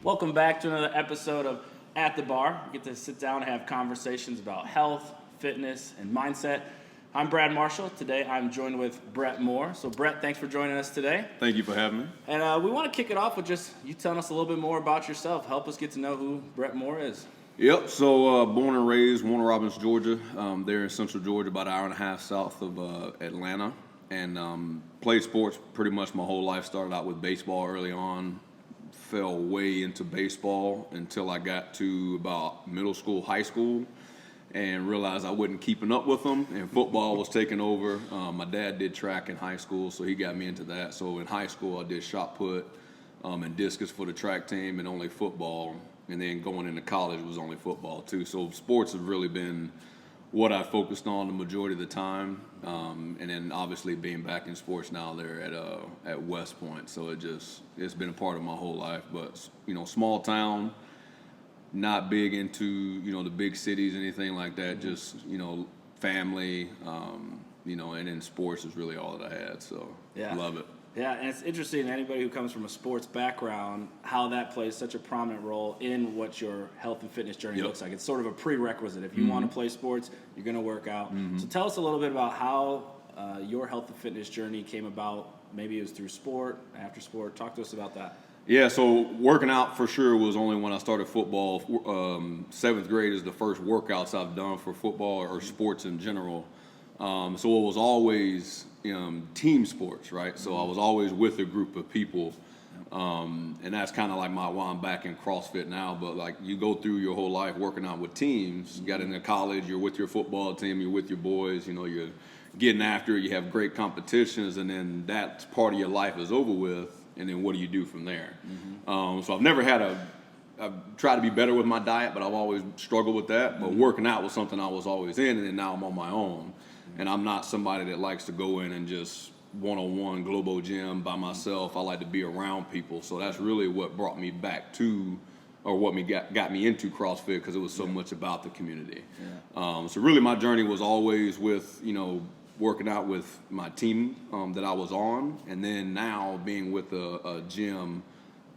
Welcome back to another episode of At the Bar. We get to sit down and have conversations about health, fitness, and mindset. I'm Brad Marshall. Today I'm joined with Brett Moore. So Brett, thanks for joining us today. Thank you for having me. And we want to kick it off with just you telling us a little bit more about yourself. Help us get to know who Brett Moore is. Yep, so born and raised Warner Robins, Georgia. There in central Georgia, about an hour and a half south of Atlanta. And played sports pretty much my whole life. Started out with baseball early on. Fell way into baseball until I got to about middle school, high school, and realized I wasn't keeping up with them, and football was taking over. My dad did track in high school, so he got me into that. So in high school, I did shot put and discus for the track team and only football. And then going into college was only football too. So sports have really been what I focused on the majority of the time. And then obviously being back in sports now there at West Point. So it's been a part of my whole life. But, small town, not big into, the big cities, anything like that. Just, family, and then sports is really all that I had. So love it. Yeah, and it's interesting, anybody who comes from a sports background, how that plays such a prominent role in what your health and fitness journey looks like. It's sort of a prerequisite. If you want to play sports, you're going to work out. So tell us a little bit about how your health and fitness journey came about. Maybe it was through sport, after sport. Talk to us about that. Yeah, so working out for sure was only when I started football. 7th grade is the first workouts I've done for football or sports in general. So it was always team sports, right? So I was always with a group of people, and that's kind of like why I'm back in CrossFit now. But like you go through your whole life working out with teams. You got into college, you're with your football team, you're with your boys. You're getting after it. You have great competitions, and then that part of your life is over with. And then what do you do from there? So I've never had I've tried to be better with my diet, but I've always struggled with that. But working out was something I was always in, and then now I'm on my own. And I'm not somebody that likes to go in and just one-on-one Globo Gym by myself. I like to be around people. So that's really what brought me back to, or what got me into CrossFit, because it was so much about the community. So really my journey was always with, working out with my team that I was on, and then now being with a gym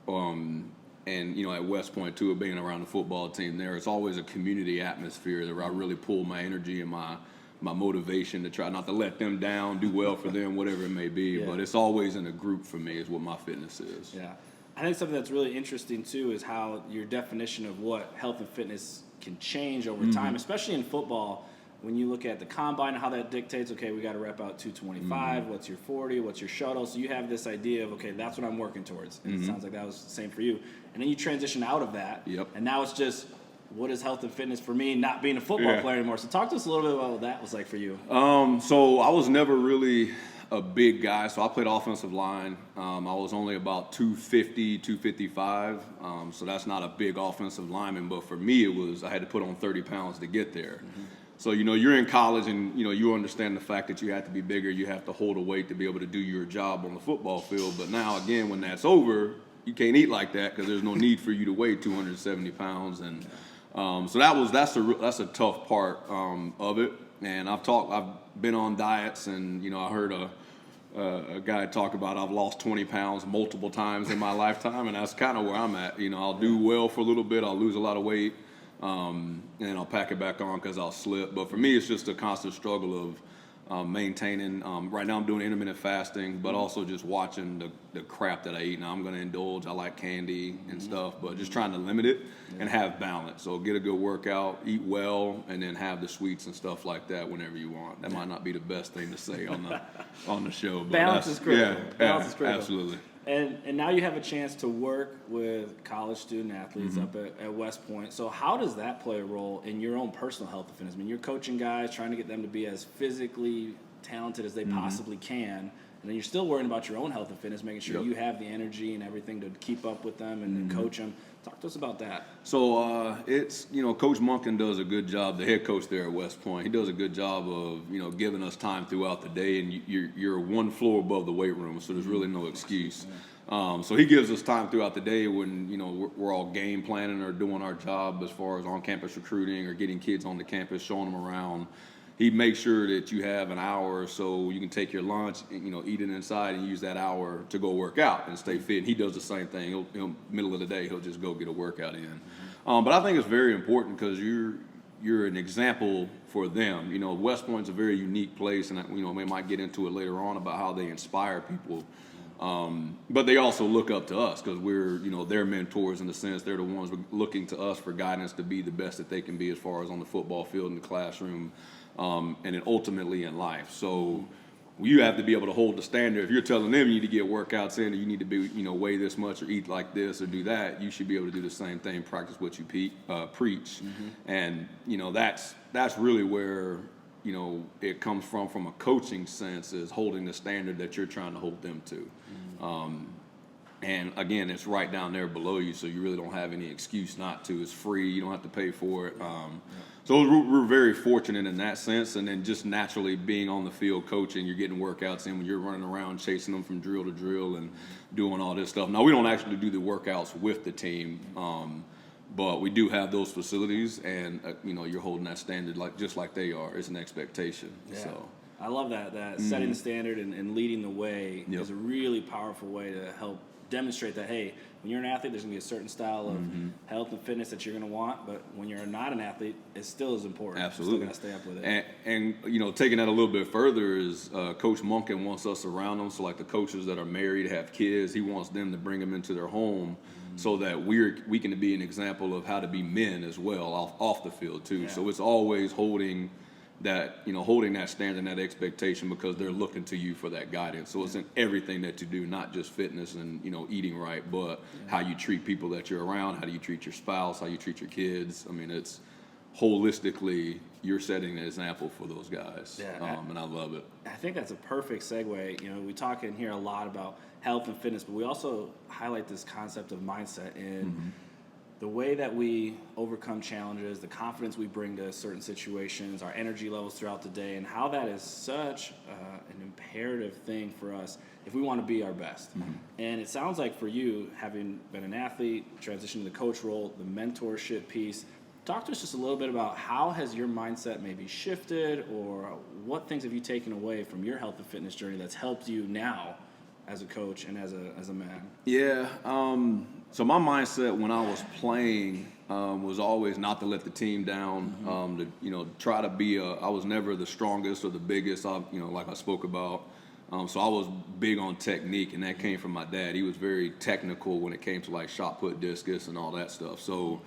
and, at West Point too, being around the football team there. It's always a community atmosphere where I really pull my energy and my motivation to try not to let them down, do well for them, whatever it may be. But it's always in a group for me is what my fitness is. Yeah. I think something that's really interesting, too, is how your definition of what health and fitness can change over time, especially in football. When you look at the combine, how that dictates, okay, we got to rep out 225, what's your 40, what's your shuttle? So you have this idea of, okay, that's what I'm working towards. And it sounds like that was the same for you. And then you transition out of that, and now it's just, what is health and fitness for me, not being a football player anymore? So talk to us a little bit about what that was like for you. So I was never really a big guy. So I played offensive line. I was only about 250, 255. So that's not a big offensive lineman. But for me, I had to put on 30 pounds to get there. So, you're in college and, you understand the fact that you have to be bigger. You have to hold a weight to be able to do your job on the football field. But now, again, when that's over, you can't eat like that because there's no need for you to weigh 270 pounds. And so that's a tough part of it. And I've been on diets, and I heard a guy talk about I've lost 20 pounds multiple times in my lifetime, and that's kind of where I'm at. I'll do well for a little bit, I'll lose a lot of weight, and then I'll pack it back on because I'll slip. But for me, it's just a constant struggle of maintaining. Right now I'm doing intermittent fasting, but also just watching the crap that I eat. Now I'm going to indulge. I like candy and stuff, but just trying to limit it and have balance. So get a good workout, eat well, and then have the sweets and stuff like that whenever you want. That might not be the best thing to say on the show. But balance is critical. Balance is critical. Absolutely. And now you have a chance to work with college student athletes up at West Point. So how does that play a role in your own personal health and fitness? I mean, you're coaching guys, trying to get them to be as physically talented as they possibly can, and then you're still worrying about your own health and fitness, making sure you have the energy and everything to keep up with them and coach them. Talk to us about that. So it's, Coach Monken does a good job, the head coach there at West Point. He does a good job of, giving us time throughout the day, and you're one floor above the weight room, so there's really no excuse. So he gives us time throughout the day when, we're all game planning or doing our job as far as on-campus recruiting or getting kids on the campus, showing them around. he makes sure that you have an hour or so you can take your lunch and, eat it inside and use that hour to go work out and stay fit. And he does the same thing. He'll middle of the day, he'll just go get a workout in. But I think it's very important because you're an example for them. West Point's a very unique place, and we might get into it later on about how they inspire people. But they also look up to us because we're, their mentors in the sense they're the ones looking to us for guidance to be the best that they can be as far as on the football field, in the classroom, and then ultimately in life. So you have to be able to hold the standard. If you're telling them you need to get workouts in, or you need to be, weigh this much or eat like this or do that, you should be able to do the same thing, practice what you preach. And, that's really where, it comes from a coaching sense, is holding the standard that you're trying to hold them to. And again, it's right down there below you, so you really don't have any excuse not to. It's free. You don't have to pay for it. So we're very fortunate in that sense. And then just naturally being on the field coaching, you're getting workouts in when you're running around chasing them from drill to drill and doing all this stuff. Now, we don't actually do the workouts with the team, but we do have those facilities, and you're holding that standard just like they are. It's an expectation. Yeah. So I love that setting the standard and leading the way is a really powerful way to help demonstrate that, hey, when you're an athlete, there's going to be a certain style of health and fitness that you're going to want, but when you're not an athlete, it still is important. Absolutely. You're still going to stay up with it. And taking that a little bit further is Coach Monken wants us around them. So like the coaches that are married, have kids, he wants them to bring them into their home so that we can be an example of how to be men as well off the field too. Yeah. So it's always holding that standard and that expectation, because they're looking to you for that guidance. So it's in everything that you do, not just fitness and eating right, but how you treat people that you're around, how do you treat your spouse, how you treat your kids. I mean, it's holistically you're setting an example for those guys. And I love it. I think that's a perfect segue. We talk in here a lot about health and fitness, but we also highlight this concept of mindset and the way that we overcome challenges, the confidence we bring to certain situations, our energy levels throughout the day, and how that is such an imperative thing for us if we want to be our best. And it sounds like for you, having been an athlete, transitioning to the coach role, the mentorship piece, talk to us just a little bit about how has your mindset maybe shifted, or what things have you taken away from your health and fitness journey that's helped you now as a coach and as a man? Yeah. So my mindset when I was playing was always not to let the team down. To try to be I was never the strongest or the biggest. Like I spoke about. So I was big on technique, and that came from my dad. He was very technical when it came to like shot put, discus, and all that stuff. So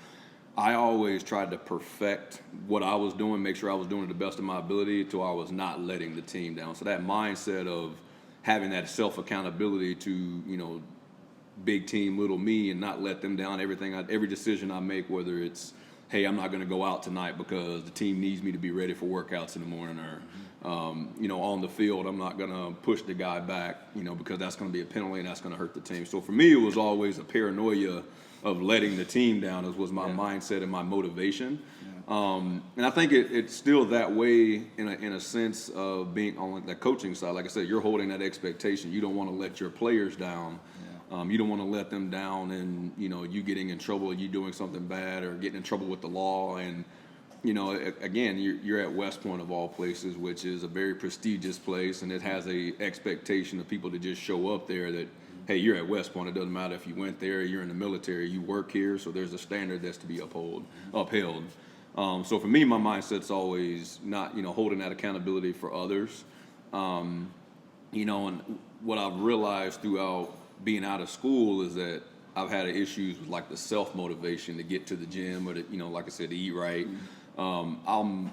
I always tried to perfect what I was doing, make sure I was doing it the best of my ability, till I was not letting the team down. So that mindset of having that self-accountability to, big team, little me, and not let them down. Every decision I make, whether it's, hey, I'm not going to go out tonight because the team needs me to be ready for workouts in the morning, or, on the field, I'm not going to push the guy back, because that's going to be a penalty and that's going to hurt the team. So for me, it was always a paranoia of letting the team down, as was my mindset and my motivation. And I think it's still that way in a sense of being on the coaching side. Like I said, you're holding that expectation. You don't want to let your players down. You don't want to let them down, and you getting in trouble, you doing something bad, or getting in trouble with the law. And again, you're at West Point of all places, which is a very prestigious place, and it has a expectation of people to just show up there. That hey, you're at West Point. It doesn't matter if you went there, you're in the military, you work here. So there's a standard that's to be upheld. So for me, my mindset's always not, holding that accountability for others. And what I've realized throughout being out of school is that I've had issues with like the self-motivation to get to the gym, or to, like I said, to eat right. I'm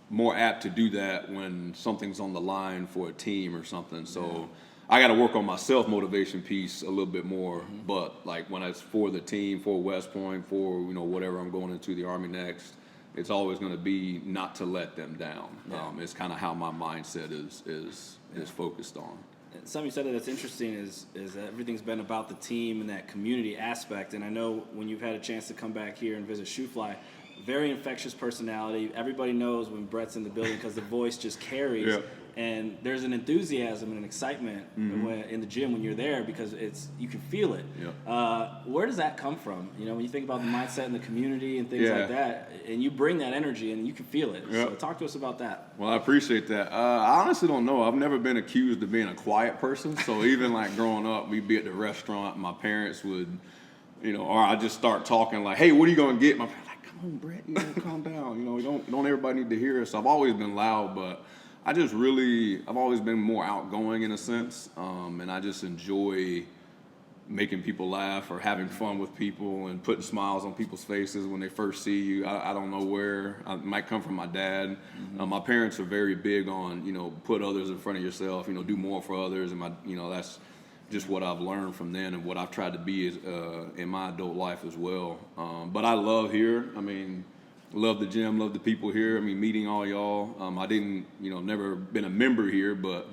more apt to do that when something's on the line for a team or something. So I got to work on my self-motivation piece a little bit more. But like when it's for the team, for West Point, for, whatever I'm going into the Army next, it's always going to be not to let them down. It's kind of how my mindset is focused on. Something you said that's interesting is that everything's been about the team and that community aspect. And I know when you've had a chance to come back here and visit Shoefly, very infectious personality. Everybody knows when Brett's in the building because the voice just carries. and there's an enthusiasm and an excitement in the gym when you're there because you can feel it. Where does that come from? You know, when you think about the mindset in the community and things like that, and you bring that energy and you can feel it. So talk to us about that. Well, I appreciate that. I honestly don't know. I've never been accused of being a quiet person. So even like growing up, we'd be at the restaurant, my parents would, you know, or I just start talking like, hey, what are you going to get? My parents like, come on, Brett, you know, calm down. You know, don't everybody need to hear us. So I've always been loud, but I've always been more outgoing in a sense. And I just enjoy making people laugh or having fun with people and putting smiles on people's faces when they first see you. I don't know where. It might come from my dad. My parents are very big on, you know, put others in front of yourself, you know, do more for others. And that's just what I've learned from them and what I've tried to be in my adult life as well. But I love here. I mean, love the gym, love the people here. I mean, meeting all y'all. I didn't, you know, never been a member here, but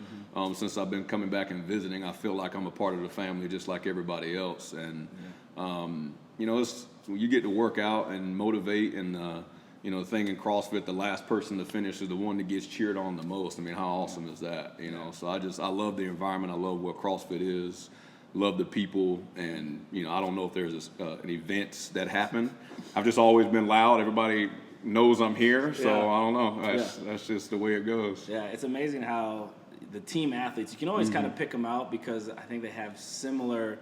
since I've been coming back and visiting, I feel like I'm a part of the family just like everybody else. And, you know, you get to work out and motivate and, you know, the thing in CrossFit, the last person to finish is the one that gets cheered on the most. I mean, how awesome is that? You know, so I love the environment. I love what CrossFit is. Love the people. And, you know, I don't know if there's an events that happen. I've just always been loud. Everybody knows I'm here. So I don't know. That's just the way it goes. Yeah, it's amazing how the team athletes, you can always kind of pick them out because I think they have similar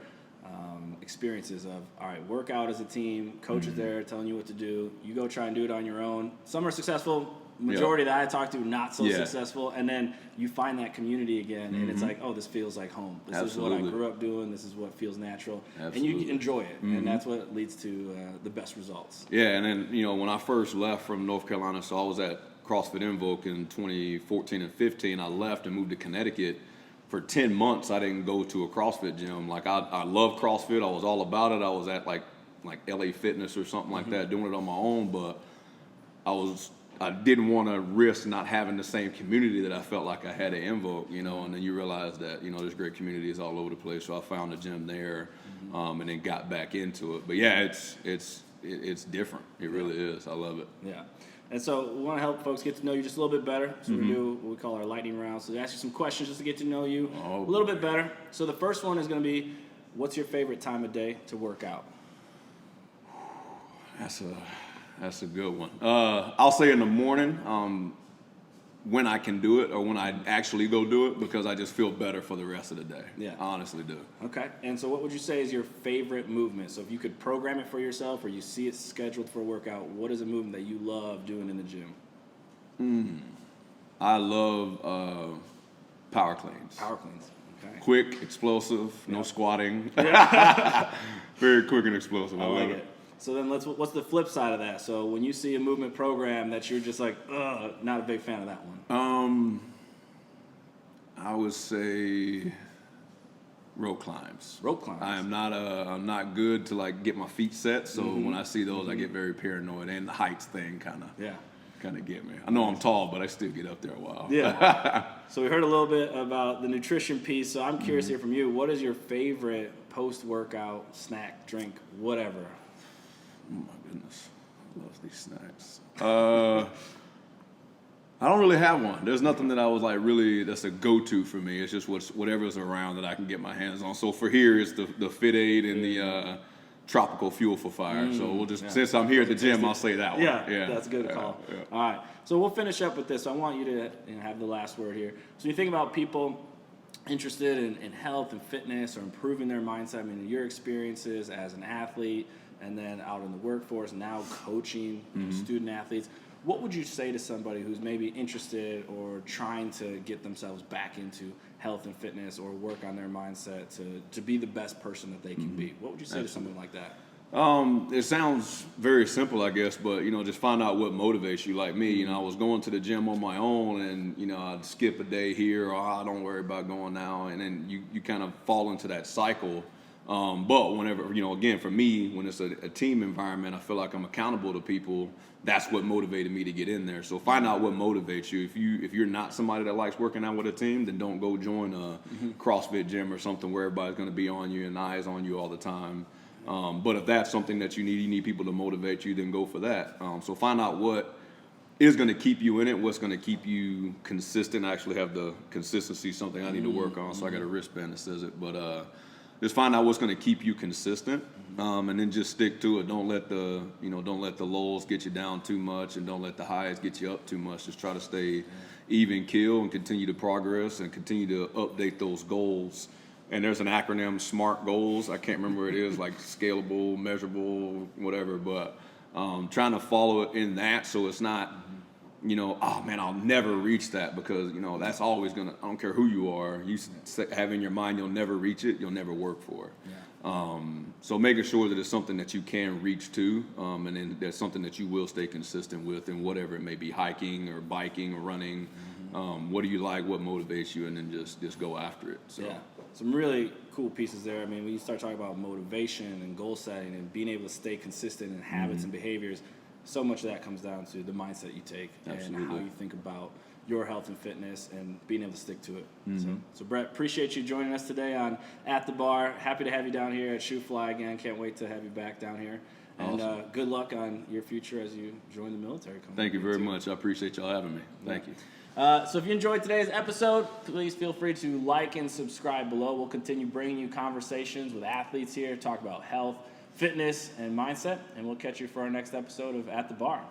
experiences of, all right, work out as a team, coach is there telling you what to do, you go try and do it on your own. Some are successful, majority that I talk to not so successful, and then you find that community again, and it's like, oh, this feels like home. This is what I grew up doing, this is what feels natural, and you enjoy it, and that's what leads to the best results. Yeah, and then, you know, when I first left from North Carolina, so I was at CrossFit Invoke in 2014 and 15, I left and moved to Connecticut. For 10 months, I didn't go to a CrossFit gym. Like, I love CrossFit. I was all about it. I was at, like LA Fitness or something like that, doing it on my own. But I didn't want to risk not having the same community that I felt like I had at Invoke, you know. And then you realize that, you know, there's great communities all over the place. So I found a gym there and then got back into it. But, yeah, it's different. It really is. I love it. Yeah. And so we want to help folks get to know you just a little bit better. So we do what we call our lightning round. So we ask you some questions just to get to know you a little bit better. So the first one is going to be, what's your favorite time of day to work out? That's a good one. I'll say in the morning when I can do it or when I actually go do it because I just feel better for the rest of the day. Yeah. I honestly do. Okay. And so what would you say is your favorite movement? So if you could program it for yourself or you see it scheduled for a workout, what is a movement that you love doing in the gym? I love power cleans. Power cleans. Okay. Quick, explosive, no squatting. Very quick and explosive. I love it. So then what's the flip side of that? So when you see a movement program that you're just like, not a big fan of that one. I would say rope climbs. Rope climbs. I'm not good to like get my feet set, so when I see those I get very paranoid, and the heights thing kind of get me. I know I'm tall, but I still get up there a while. Yeah. So we heard a little bit about the nutrition piece, so I'm curious to hear from you. What is your favorite post-workout snack, drink, whatever? Oh my goodness, I love these snacks. I don't really have one. There's nothing that I was like really that's a go-to for me. It's just whatever's around that I can get my hands on. So for here, it's the Fit Aid and the Tropical Fuel for Fire. So we'll just since I'm here at the gym, I'll say that one. Yeah, that's a good call. Yeah. All right, so we'll finish up with this. I want you to have the last word here. So you think about people interested in health and fitness or improving their mindset. I mean, your experiences as an athlete. And then out in the workforce, now coaching student athletes. What would you say to somebody who's maybe interested or trying to get themselves back into health and fitness or work on their mindset to be the best person that they can be? What would you say to someone like that? It sounds very simple, I guess, but, you know, just find out what motivates you. Like me, you know, I was going to the gym on my own and, you know, I'd skip a day here or I don't worry about going now. And then you kind of fall into that cycle. But whenever, you know, again, for me, when it's a team environment, I feel like I'm accountable to people. That's what motivated me to get in there. So find out what motivates you. If you're not somebody that likes working out with a team, then don't go join a CrossFit gym or something where everybody's going to be on you and eyes on you all the time. But if that's something that you need people to motivate you, then go for that. So find out what is going to keep you in it, what's going to keep you consistent. I actually have the consistency, something I need to work on, so I got a wristband that says it. But just find out what's going to keep you consistent, and then just stick to it. Don't let the lulls get you down too much, and don't let the highs get you up too much. Just try to stay even keel and continue to progress and continue to update those goals. And there's an acronym, SMART goals. I can't remember what it is, like scalable, measurable, whatever, but trying to follow it in that, so it's not, oh man, I'll never reach that, because that's always gonna. I don't care who you are. You have in your mind you'll never reach it. You'll never work for it. Yeah. So making sure that it's something that you can reach to, and then that's something that you will stay consistent with, and whatever it may be, hiking or biking or running. What do you like? What motivates you? And then just go after it. So. Yeah. Some really cool pieces there. I mean, when you start talking about motivation and goal setting and being able to stay consistent in habits and behaviors, so much of that comes down to the mindset you take. Absolutely. And how you think about your health and fitness and being able to stick to it. So Brett, appreciate you joining us today on At the Bar. Happy to have you down here at Shoe Fly again. Can't wait to have you back down here. And awesome. Good luck on your future as you join the military. Thank you very much. I appreciate y'all having me. Thank you. So if you enjoyed today's episode, please feel free to like and subscribe below. We'll continue bringing you conversations with athletes here, talk about health, fitness, and mindset, and we'll catch you for our next episode of At the Bar.